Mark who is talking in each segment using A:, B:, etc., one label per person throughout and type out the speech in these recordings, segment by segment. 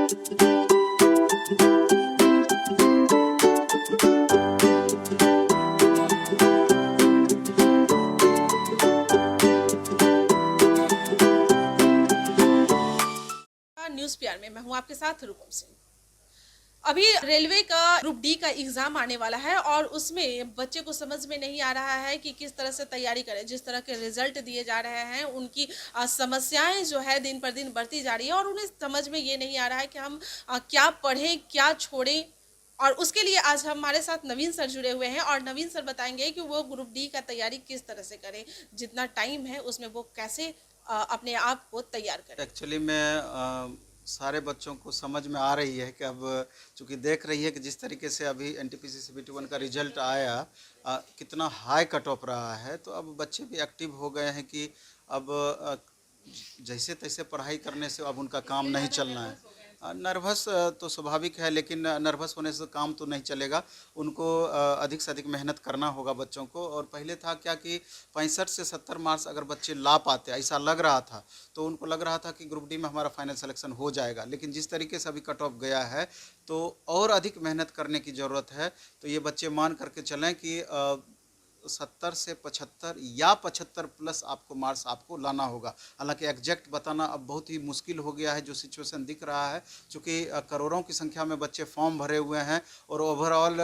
A: News PR में मैं हूं आपके साथ रूपम सिंह। अभी रेलवे का ग्रुप डी का एग्जाम आने वाला है और उसमें बच्चे को समझ में नहीं आ रहा है कि किस तरह से तैयारी करें। जिस तरह के रिजल्ट दिए जा रहे हैं उनकी समस्याएं जो है दिन पर दिन बढ़ती जा रही है और उन्हें समझ में ये नहीं आ रहा है कि हम क्या पढ़ें क्या छोड़ें। और उसके लिए आज हमारे साथ नवीन सर जुड़े हुए हैं और नवीन सर बताएंगे कि वो ग्रुप डी का तैयारी किस तरह से करें, जितना टाइम है उसमें वो कैसे अपने आप को तैयार करें।
B: एक्चुअली मैं सारे बच्चों को समझ में आ रही है कि अब चूंकि देख रही है कि जिस तरीके से अभी एनटीपीसी सीबीटी 1 का रिजल्ट आया, कितना हाई कट ऑफ रहा है, तो अब बच्चे भी एक्टिव हो गए हैं कि अब जैसे तैसे पढ़ाई करने से अब उनका काम नहीं चलना है। नर्वस तो स्वाभाविक है, लेकिन नर्वस होने से काम तो नहीं चलेगा। उनको अधिक से अधिक मेहनत करना होगा बच्चों को। और पहले था क्या कि 65 से 70 मार्क्स अगर बच्चे ला पाते, ऐसा लग रहा था, तो उनको लग रहा था कि ग्रुप डी में हमारा फाइनल सिलेक्शन हो जाएगा। लेकिन जिस तरीके से अभी कट ऑफ गया है तो और अधिक मेहनत करने की ज़रूरत है। तो ये बच्चे मान करके चलें कि 70 से 75 या 75 प्लस आपको मार्क्स आपको लाना होगा। हालांकि एग्जैक्ट बताना अब बहुत ही मुश्किल हो गया है, जो सिचुएशन दिख रहा है, चूँकि करोड़ों की संख्या में बच्चे फॉर्म भरे हुए हैं और ओवरऑल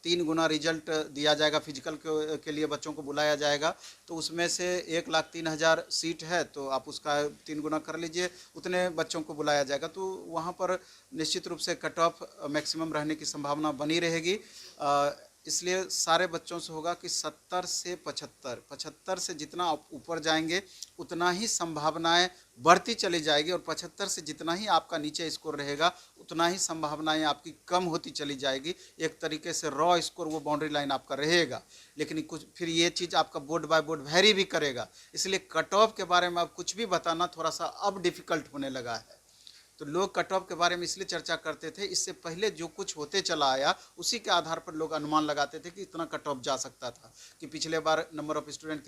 B: 3 गुना रिजल्ट दिया जाएगा। फिजिकल के लिए बच्चों को बुलाया जाएगा, तो उसमें से 1,03,000 सीट है, तो आप उसका 3 गुना कर लीजिए, उतने बच्चों को बुलाया जाएगा। तो वहाँ पर निश्चित रूप से कट ऑफ मैक्सिमम रहने की संभावना बनी रहेगी। इसलिए सारे बच्चों से होगा कि 70 से 75 से जितना आप ऊपर जाएंगे उतना ही संभावनाएं बढ़ती चली जाएगी, और 75 से जितना ही आपका नीचे स्कोर रहेगा उतना ही संभावनाएं आपकी कम होती चली जाएगी। एक तरीके से रॉ स्कोर वो बाउंड्री लाइन आपका रहेगा, लेकिन कुछ फिर ये चीज़ आपका बोर्ड बाय बोर्ड वेरी भी करेगा। इसलिए कट ऑफ के बारे में अब कुछ भी बताना थोड़ा सा अब डिफ़िकल्ट होने लगा है। तो लोग कट ऑफ के बारे में इसलिए चर्चा करते थे, इससे पहले जो कुछ होते चला आया उसी के आधार पर लोग अनुमान लगाते थे कि इतना कट ऑफ जा सकता था, कि पिछले बार नंबर ऑफ स्टूडेंट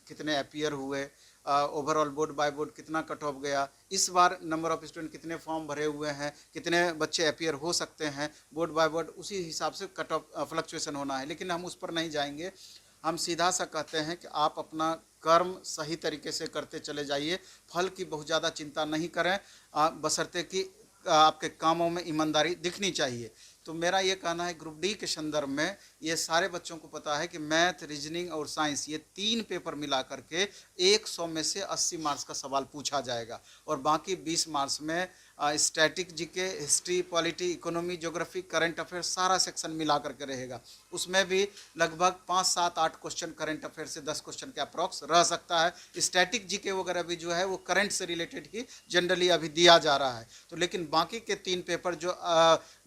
B: कितने अपीयर हुए, ओवरऑल बोर्ड बाय बोर्ड कितना कट ऑफ गया, इस बार नंबर ऑफ स्टूडेंट कितने फॉर्म भरे हुए हैं, कितने बच्चे अपीयर हो सकते हैं बोर्ड बाय बोर्ड, उसी हिसाब से कट ऑफ फ्लक्चुएशन होना है। लेकिन हम उस पर नहीं जाएंगे। हम सीधा सा कहते हैं कि आप अपना कर्म सही तरीके से करते चले जाइए, फल की बहुत ज़्यादा चिंता नहीं करें, बशर्ते कि आपके कामों में ईमानदारी दिखनी चाहिए। तो मेरा ये कहना है, ग्रुप डी के संदर्भ में ये सारे बच्चों को पता है कि मैथ, रीजनिंग और साइंस, ये 3 पेपर मिला करके 100 में से 80 मार्क्स का सवाल पूछा जाएगा, और बाकी 20 मार्क्स में static, GK, history, polity, economy, geography, current affair सारा सेक्शन मिला करके रहेगा। उसमें भी लगभग 5, 7, 8 क्वेश्चन करंट अफेयर से 10 क्वेश्चन के अप्रॉक्स रह सकता है। स्टैटिक जीके वगैरह भी जो है वो करंट से रिलेटेड ही जनरली अभी दिया जा रहा है। तो लेकिन बाकी के 3 पेपर जो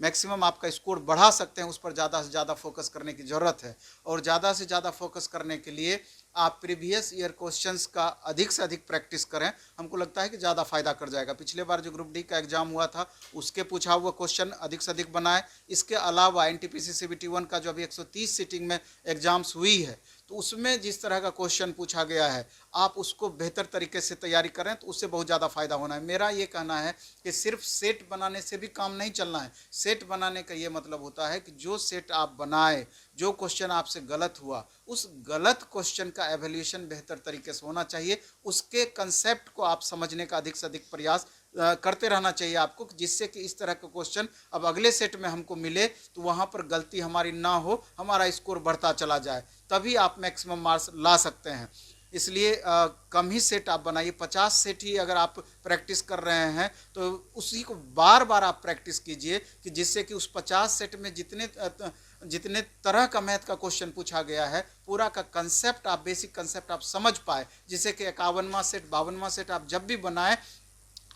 B: मैक्सिमम आपका स्कोर बढ़ा सकते हैं, उस पर ज़्यादा से ज़्यादा फोकस करने की ज़रूरत है। और ज़्यादा से ज़्यादा फोकस करने के लिए आप प्रीवियस ईयर क्वेश्चंस का अधिक से अधिक प्रैक्टिस करें। हमको लगता है कि ज़्यादा फायदा कर जाएगा। पिछले बार जो ग्रुप डी का एग्जाम हुआ था उसके पूछा हुआ क्वेश्चन अधिक से अधिक बनाए। इसके अलावा एनटीपीसी सीबीटी 1 का जो अभी 130 सीटिंग में एग्जाम्स हुई है, तो उसमें जिस तरह का क्वेश्चन पूछा गया है, आप उसको बेहतर तरीके से तैयारी करें तो उससे बहुत ज़्यादा फायदा होना है। मेरा ये कहना है कि सिर्फ सेट बनाने से भी काम नहीं चलना है। सेट बनाने का ये मतलब होता है कि जो सेट आप बनाए, जो क्वेश्चन आपसे गलत हुआ, उस गलत क्वेश्चन का एवैल्यूएशन बेहतर तरीके से होना चाहिए। उसके कंसेप्ट को आप समझने का अधिक से अधिक प्रयास करते रहना चाहिए आपको, जिससे कि इस तरह का क्वेश्चन अब अगले सेट में हमको मिले तो वहाँ पर गलती हमारी ना हो, हमारा स्कोर बढ़ता चला जाए, तभी आप मैक्सिमम मार्क्स ला सकते हैं। इसलिए कम ही सेट आप बनाइए। 50 सेट ही अगर आप प्रैक्टिस कर रहे हैं तो उसी को बार बार आप प्रैक्टिस कीजिए, कि जिससे कि उस 50 सेट में जितने तरह का मैथ का क्वेश्चन पूछा गया है, पूरा का कंसेप्ट आप, बेसिक कंसेप्ट आप समझ पाए, जिससे कि 51वां सेट, 52वां सेट आप जब भी बनाएं,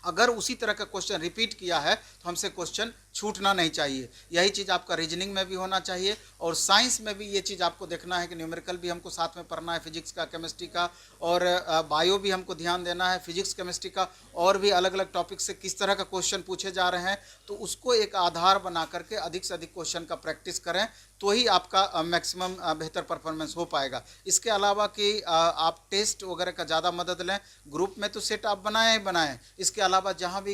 B: अगर उसी तरह का क्वेश्चन रिपीट किया है तो हमसे क्वेश्चन छूटना नहीं चाहिए। यही चीज़ आपका रीजनिंग में भी होना चाहिए, और साइंस में भी ये चीज़ आपको देखना है कि न्यूमेरिकल भी हमको साथ में पढ़ना है, फिजिक्स का, केमिस्ट्री का, और बायो भी हमको ध्यान देना है, फिजिक्स, केमिस्ट्री का, और भी अलग अलग टॉपिक से किस तरह का क्वेश्चन पूछे जा रहे हैं, तो उसको एक आधार बना करके अधिक से अधिक क्वेश्चन का प्रैक्टिस करें, तो ही आपका मैक्सिमम बेहतर परफॉर्मेंस हो पाएगा। इसके अलावा कि आप टेस्ट वगैरह का ज़्यादा मदद लें। ग्रुप में तो सेट आप बनाएं ही बनाएं, इसके अलावा अलावा जहाँ भी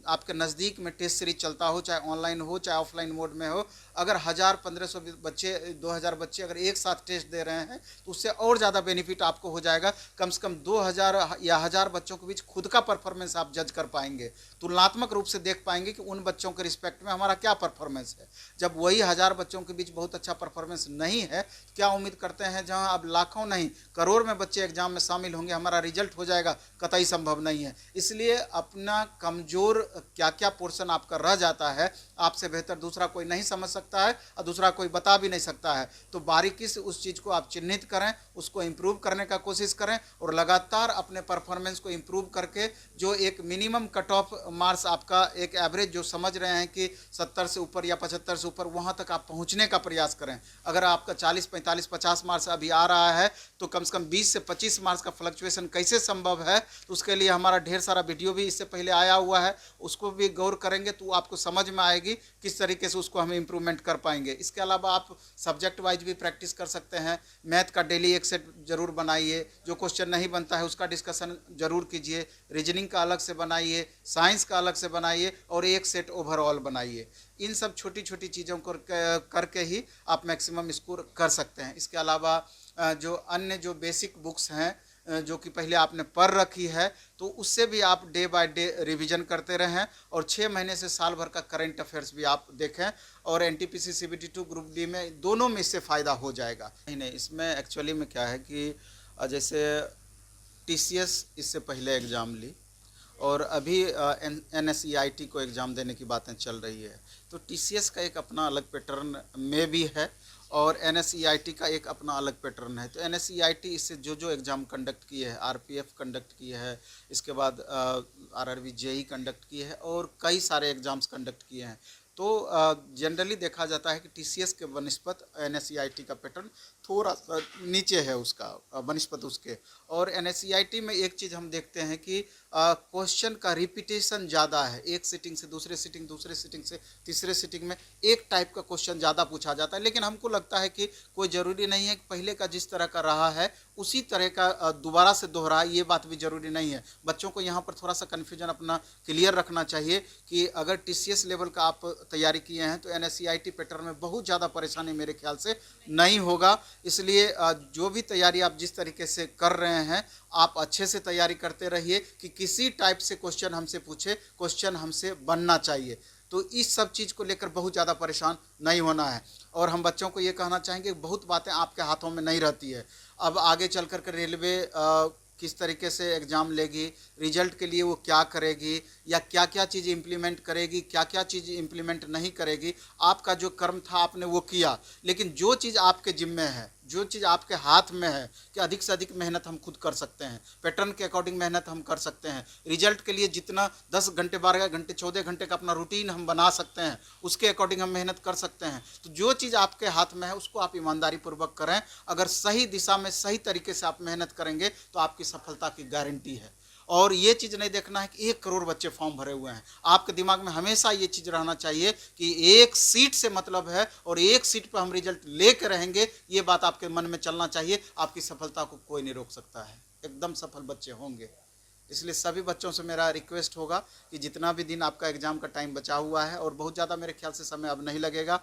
B: आपके नज़दीक में टेस्ट सीरीज चलता हो, चाहे ऑनलाइन हो चाहे ऑफलाइन मोड में हो, अगर 1000-1500 बच्चे 2000 बच्चे अगर एक साथ टेस्ट दे रहे हैं तो उससे और ज़्यादा बेनिफिट आपको हो जाएगा। कम से कम 2000 या 1000 बच्चों के बीच खुद का परफॉर्मेंस आप जज कर पाएंगे, तुलनात्मक रूप से देख पाएंगे कि उन बच्चों के रिस्पेक्ट में हमारा क्या परफॉर्मेंस है। जब वही 1000 बच्चों के बीच बहुत अच्छा परफॉर्मेंस नहीं है, तो क्या उम्मीद करते हैं जहां अब लाखों नहीं करोड़ में बच्चे एग्जाम में शामिल होंगे हमारा रिजल्ट हो जाएगा? कतई संभव नहीं है। इसलिए अपना कमजोर क्या क्या पोर्शन आपका रह जाता है, आपसे बेहतर दूसरा कोई नहीं समझ सकता है और दूसरा कोई बता भी नहीं सकता है। तो बारीकी से उस चीज़ को आप चिन्हित करें, उसको इम्प्रूव करने का कोशिश करें और लगातार अपने परफॉर्मेंस को इम्प्रूव करके जो एक मिनिमम कट ऑफ मार्क्स आपका एक एवरेज जो समझ रहे हैं कि 70 से ऊपर या 75 से ऊपर, वहाँ तक आप पहुँचने का प्रयास करें। अगर आपका 40, 45, 50 मार्क्स अभी आ रहा है तो कम से कम 20 से 25 मार्क्स का फ्लक्चुएशन कैसे संभव है, तो उसके लिए हमारा ढेर सारा वीडियो भी इससे पहले आया हुआ है, उसको भी गौर करेंगे तो आपको समझ में आएगी किस तरीके से उसको हम इम्प्रूवमेंट कर पाएंगे। इसके अलावा आप सब्जेक्ट वाइज भी प्रैक्टिस कर सकते हैं। मैथ का डेली एक सेट जरूर बनाइए, जो क्वेश्चन नहीं बनता है उसका डिस्कशन जरूर कीजिए, रीजनिंग का अलग से बनाइए, साइंस का अलग से बनाइए और एक सेट ओवरऑल बनाइए। इन सब छोटी छोटी चीज़ों को करके ही आप मैक्सिमम स्कोर कर सकते हैं। इसके अलावा जो अन्य जो बेसिक बुक्स हैं जो कि पहले आपने पढ़ रखी है, तो उससे भी आप डे बाय डे रिवीजन करते रहें और 6 महीने से साल भर का करंट अफेयर्स भी आप देखें और एनटीपीसी CBT2 ग्रुप डी में दोनों में इससे फ़ायदा हो जाएगा। नहीं, इसमें एक्चुअली में क्या है कि जैसे TCS इससे पहले एग्ज़ाम ली और अभी NSEIT को एग्ज़ाम देने की बातें चल रही है, तो TCS का एक अपना अलग पैटर्न में भी है और NSEIT का एक अपना अलग पैटर्न है। तो NSEIT इससे जो जो एग्ज़ाम कंडक्ट किए है, RPF कंडक्ट किए है, इसके बाद RRB JEE कंडक्ट किए है और कई सारे एग्ज़ाम्स कंडक्ट किए हैं। तो जनरली देखा जाता है कि TCS के बनस्पत NSEIT का पैटर्न थोड़ा सा नीचे है उसका बनस्पत उसके। और NSEIT में एक चीज़ हम देखते हैं कि क्वेश्चन का रिपीटेशन ज़्यादा है, एक सिटिंग से दूसरे सिटिंग, दूसरे सिटिंग से तीसरे सिटिंग में एक टाइप का क्वेश्चन ज़्यादा पूछा जाता है। लेकिन हमको लगता है कि कोई ज़रूरी नहीं है कि पहले का जिस तरह का रहा है उसी तरह का दोबारा से दोहराए, ये बात भी ज़रूरी नहीं है। बच्चों को यहाँ पर थोड़ा सा कन्फ्यूजन अपना क्लियर रखना चाहिए कि अगर TCS लेवल का आप तैयारी किए हैं तो NSEIT पैटर्न में बहुत ज़्यादा परेशानी मेरे ख्याल से नहीं होगा। इसलिए जो भी तैयारी आप जिस तरीके से कर रहे हैं आप अच्छे से तैयारी करते रहिए कि किसी टाइप से क्वेश्चन हमसे पूछे, क्वेश्चन हमसे बनना चाहिए। तो इस सब चीज़ को लेकर बहुत ज़्यादा परेशान नहीं होना है। और हम बच्चों को ये कहना चाहेंगे बहुत बातें आपके हाथों में नहीं रहती है। अब आगे चल कर के रेलवे किस तरीके से एग्ज़ाम लेगी, रिजल्ट के लिए वो क्या करेगी या क्या क्या चीज़ इम्प्लीमेंट करेगी, क्या क्या चीज़ इम्प्लीमेंट नहीं करेगी, आपका जो कर्म था आपने वो किया। लेकिन जो चीज़ आपके जिम्मे है, जो चीज़ आपके हाथ में है कि अधिक से अधिक मेहनत हम खुद कर सकते हैं, पैटर्न के अकॉर्डिंग मेहनत हम कर सकते हैं। रिजल्ट के लिए जितना 10 घंटे 12 घंटे 14 घंटे का अपना रूटीन हम बना सकते हैं उसके अकॉर्डिंग हम मेहनत कर सकते हैं। तो जो चीज़ आपके हाथ में है उसको आप ईमानदारी पूर्वक करें। अगर सही दिशा में सही तरीके से आप मेहनत करेंगे तो आपकी सफलता की गारंटी है। और ये चीज़ नहीं देखना है कि 1 करोड़ बच्चे फॉर्म भरे हुए हैं। आपके दिमाग में हमेशा ये चीज़ रहना चाहिए कि एक सीट से मतलब है और एक सीट पर हम रिजल्ट लेकर रहेंगे, ये बात आपके मन में चलना चाहिए। आपकी सफलता को कोई नहीं रोक सकता है, एकदम सफल बच्चे होंगे। इसलिए सभी बच्चों से मेरा रिक्वेस्ट होगा कि जितना भी दिन आपका एग्ज़ाम का टाइम बचा हुआ है और बहुत ज़्यादा मेरे ख्याल से समय अब नहीं लगेगा,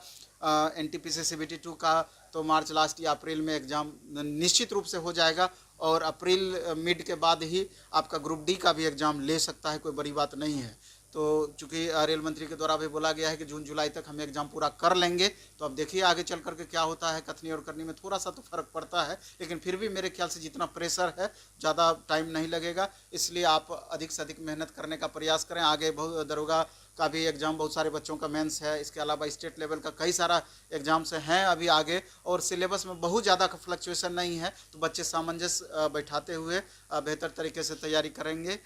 B: NTPC CBT2 का तो मार्च लास्ट या अप्रैल में एग्ज़ाम निश्चित रूप से हो जाएगा और अप्रैल मिड के बाद ही आपका ग्रुप डी का भी एग्ज़ाम ले सकता है, कोई बड़ी बात नहीं है। तो चूँकि रेल मंत्री के द्वारा भी बोला गया है कि जून जुलाई तक हम एग्ज़ाम पूरा कर लेंगे, तो अब देखिए आगे चल करके क्या होता है। कथनी और करनी में थोड़ा सा तो फ़र्क पड़ता है, लेकिन फिर भी मेरे ख्याल से जितना प्रेशर है ज़्यादा टाइम नहीं लगेगा। इसलिए आप अधिक से अधिक मेहनत करने का प्रयास करें। आगे बहुत दरोगा का भी एग्ज़ाम बहुत सारे बच्चों का मेंस है, इसके अलावा स्टेट लेवल का कई सारा एग्ज़ाम्स हैं अभी आगे और सिलेबस में बहुत ज़्यादा का फ्लक्चुएशन नहीं है। तो बच्चे सामंजस्य बैठाते हुए बेहतर तरीके से तैयारी करेंगे।